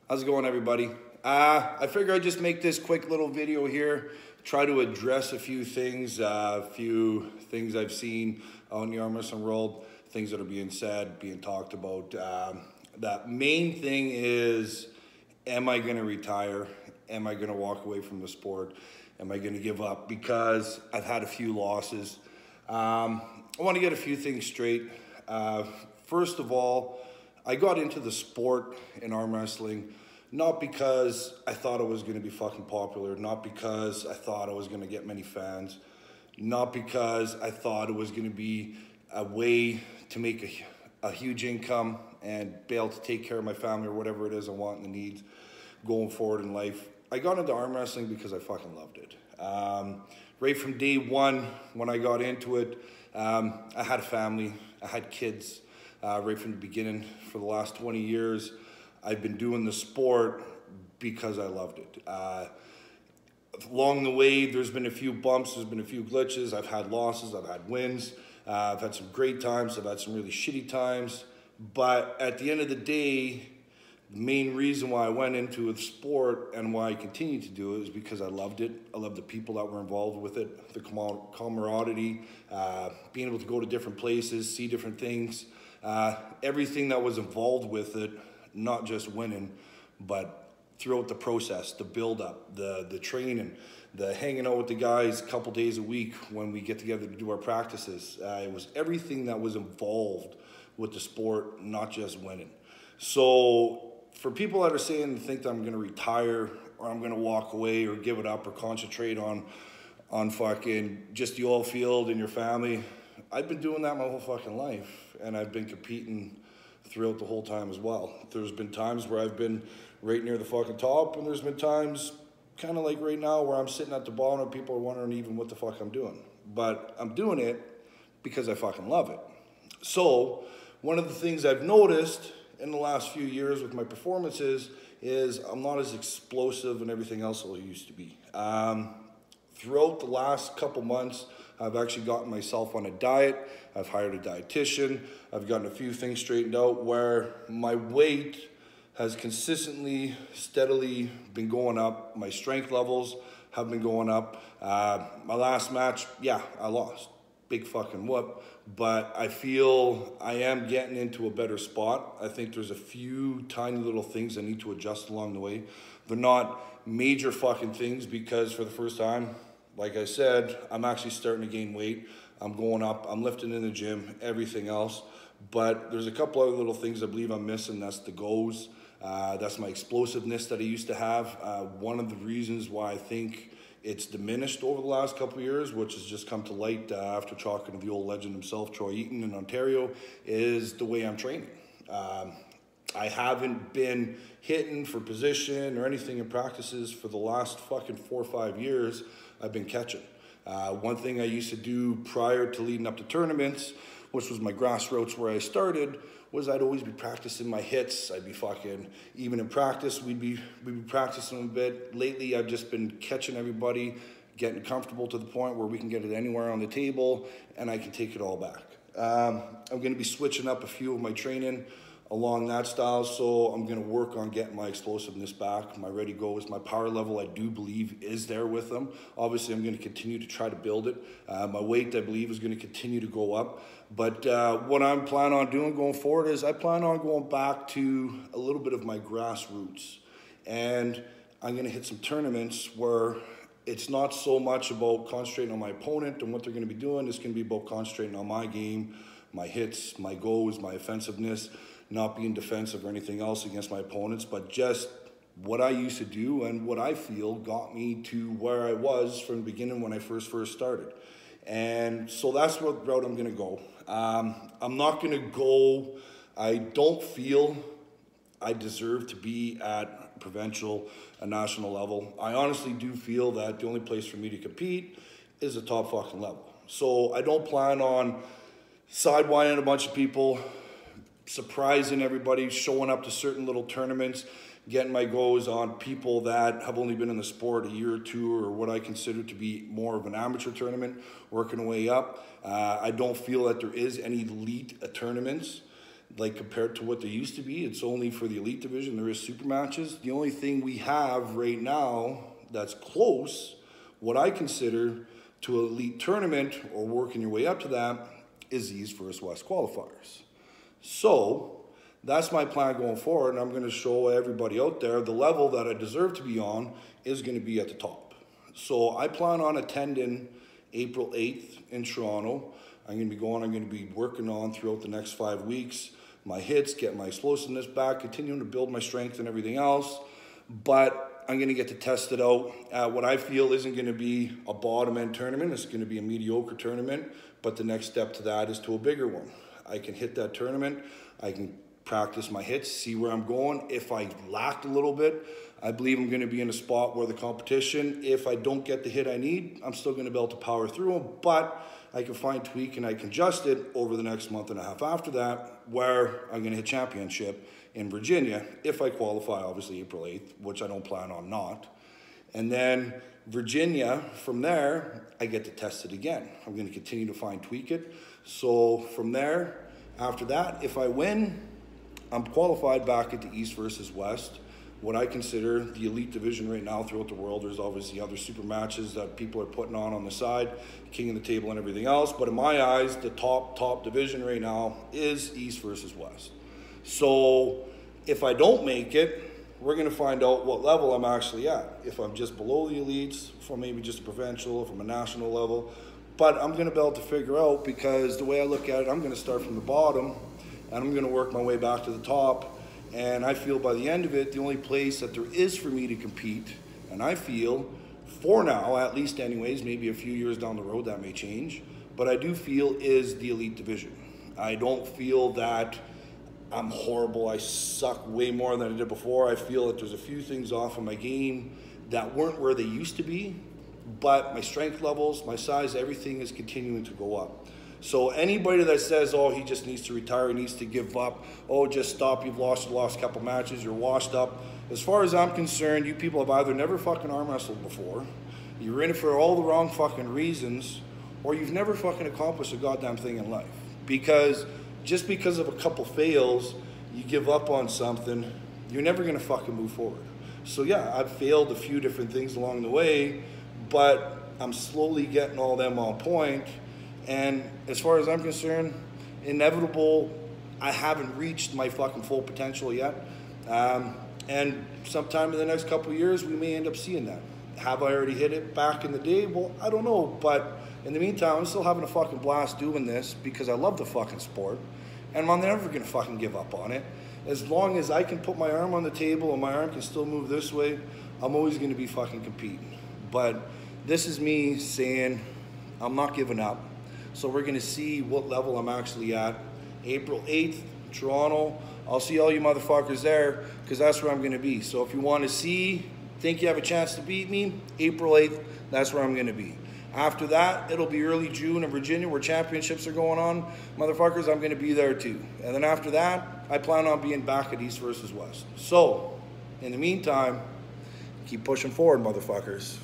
How's it going, everybody? I figure I'd just make this quick little video here, try to address a few things I've seen out in the arm wrestling world, things that are being said, being talked about. The main thing is, am I going to retire? Am I going to walk away from the sport? Am I going to give up? Because I've had a few losses. I want to get a few things straight. First of all, I got into the sport in arm wrestling not because I thought it was going to be fucking popular, not because I thought I was going to get many fans, not because I thought it was going to be a way to make a huge income and be able to take care of my family or whatever it is I want and the needs going forward in life. I got into arm wrestling because I fucking loved it. Right from day one when I got into it, I had a family, I had kids. Right from the beginning. For the last 20 years, I've been doing the sport because I loved it. Along the way, there's been a few bumps, there's been a few glitches. I've had losses, I've had wins. I've had some great times, I've had some really shitty times. But at the end of the day, the main reason why I went into the sport and why I continue to do it is because I loved it. I loved the people that were involved with it, the camaraderie, being able to go to different places, see different things. Everything that was involved with it, not just winning, but throughout the process, the build-up, the training, the hanging out with the guys a couple days a week when we get together to do our practices. It was everything that was involved with the sport, not just winning. So for people that are saying and think that I'm going to retire or I'm going to walk away or give it up or concentrate on fucking just the oil field and your family, I've been doing that my whole fucking life. And I've been competing throughout the whole time as well. There's been times where I've been right near the fucking top, and there's been times, kind of like right now, where I'm sitting at the bottom and people are wondering even what the fuck I'm doing. But I'm doing it because I fucking love it. So one of the things I've noticed in the last few years with my performances is I'm not as explosive and everything else as I used to be. Throughout the last couple months, I've actually gotten myself on a diet. I've hired a dietitian. I've gotten a few things straightened out where my weight has consistently, steadily been going up. My strength levels have been going up. My last match, yeah, I lost. Big fucking whoop. But I feel I am getting into a better spot. I think there's a few tiny little things I need to adjust along the way. They're not major fucking things because for the first time, like I said, I'm actually starting to gain weight. I'm going up, I'm lifting in the gym, everything else. But there's a couple other little things I believe I'm missing. That's the goes. That's my explosiveness that I used to have. One of the reasons why I think it's diminished over the last couple of years, which has just come to light after talking to the old legend himself, Troy Eaton in Ontario, is the way I'm training. I haven't been hitting for position or anything in practices for the last fucking 4 or 5 years. I've been catching. One thing I used to do prior to leading up to tournaments, which was my grassroots where I started, was I'd always be practicing my hits. I'd be fucking, even in practice, we'd be practicing a bit. Lately, I've just been catching everybody, getting comfortable to the point where we can get it anywhere on the table and I can take it all back. I'm gonna be switching up a few of my training along that style, so I'm going to work on getting my explosiveness back. My ready goes, my power level I do believe is there with them. Obviously I'm going to continue to try to build it. My weight I believe is going to continue to go up, but what I'm planning on doing going forward is I plan on going back to a little bit of my grassroots, and I'm going to hit some tournaments where it's not so much about concentrating on my opponent and what they're going to be doing. It's going to be about concentrating on my game, my hits, my goes, my offensiveness, not being defensive or anything else against my opponents, but just what I used to do and what I feel got me to where I was from the beginning when I first started. And so that's what route I'm going to go. I'm not going to go, I don't feel I deserve to be at provincial and national level. I honestly do feel that the only place for me to compete is the top fucking level. So I don't plan on sidewinding a bunch of people, surprising everybody, showing up to certain little tournaments, getting my goes on people that have only been in the sport a year or two, or what I consider to be more of an amateur tournament, working way up. I don't feel that there is any elite tournaments like compared to what there used to be. It's only for the elite division. There is super matches. The only thing we have right now that's close, what I consider to an elite tournament or working your way up to that, is the East versus West qualifiers. So that's my plan going forward, and I'm going to show everybody out there the level that I deserve to be on is going to be at the top. So I plan on attending April 8th in Toronto. I'm going to be working on throughout the next 5 weeks my hits, get my explosiveness back, continuing to build my strength and everything else. But I'm going to get to test it out at what I feel isn't going to be a bottom end tournament. It's going to be a mediocre tournament. But the next step to that is to a bigger one. I can hit that tournament. I can practice my hits, see where I'm going. If I lacked a little bit, I believe I'm going to be in a spot where the competition, if I don't get the hit I need, I'm still going to be able to power through them. But I can fine tweak and I can adjust it over the next month and a half after that, where I'm going to hit championship in Virginia, if I qualify, obviously April 8th, which I don't plan on not. And then Virginia, from there, I get to test it again. I'm going to continue to fine tweak it. So from there, after that, if I win, I'm qualified back at the East versus West. What I consider the elite division right now throughout the world. There's obviously other super matches that people are putting on the side, king of the table and everything else. But in my eyes, the top division right now is East versus West. So if I don't make it, we're going to find out what level I'm actually at. If I'm just below the elites, from maybe just a provincial, from a national level. But I'm going to be able to figure out, because the way I look at it, I'm going to start from the bottom and I'm going to work my way back to the top. And I feel by the end of it, the only place that there is for me to compete, and I feel, for now, at least anyways, maybe a few years down the road that may change, but I do feel is the elite division. I don't feel that I'm horrible, I suck way more than I did before. I feel that there's a few things off of my game that weren't where they used to be, but my strength levels, my size, everything is continuing to go up. So anybody that says, oh, he just needs to retire, he needs to give up, oh, just stop, you've lost a couple matches, you're washed up. As far as I'm concerned, you people have either never fucking arm wrestled before, you're in it for all the wrong fucking reasons, or you've never fucking accomplished a goddamn thing in life. Because just because of a couple fails, you give up on something, you're never gonna fucking move forward. So yeah, I've failed a few different things along the way, but I'm slowly getting all them on point. And as far as I'm concerned, inevitable, I haven't reached my fucking full potential yet. And sometime in the next couple of years, we may end up seeing that. Have I already hit it back in the day? Well, I don't know. But in the meantime, I'm still having a fucking blast doing this because I love the fucking sport. And I'm never going to fucking give up on it. As long as I can put my arm on the table and my arm can still move this way, I'm always going to be fucking competing. But this is me saying I'm not giving up. So we're going to see what level I'm actually at. April 8th, Toronto. I'll see all you motherfuckers there because that's where I'm going to be. So if you want to think you have a chance to beat me, April 8th, that's where I'm going to be. After that, it'll be early June in Virginia where championships are going on. Motherfuckers, I'm going to be there too. And then after that, I plan on being back at East versus West. So, in the meantime, keep pushing forward, motherfuckers.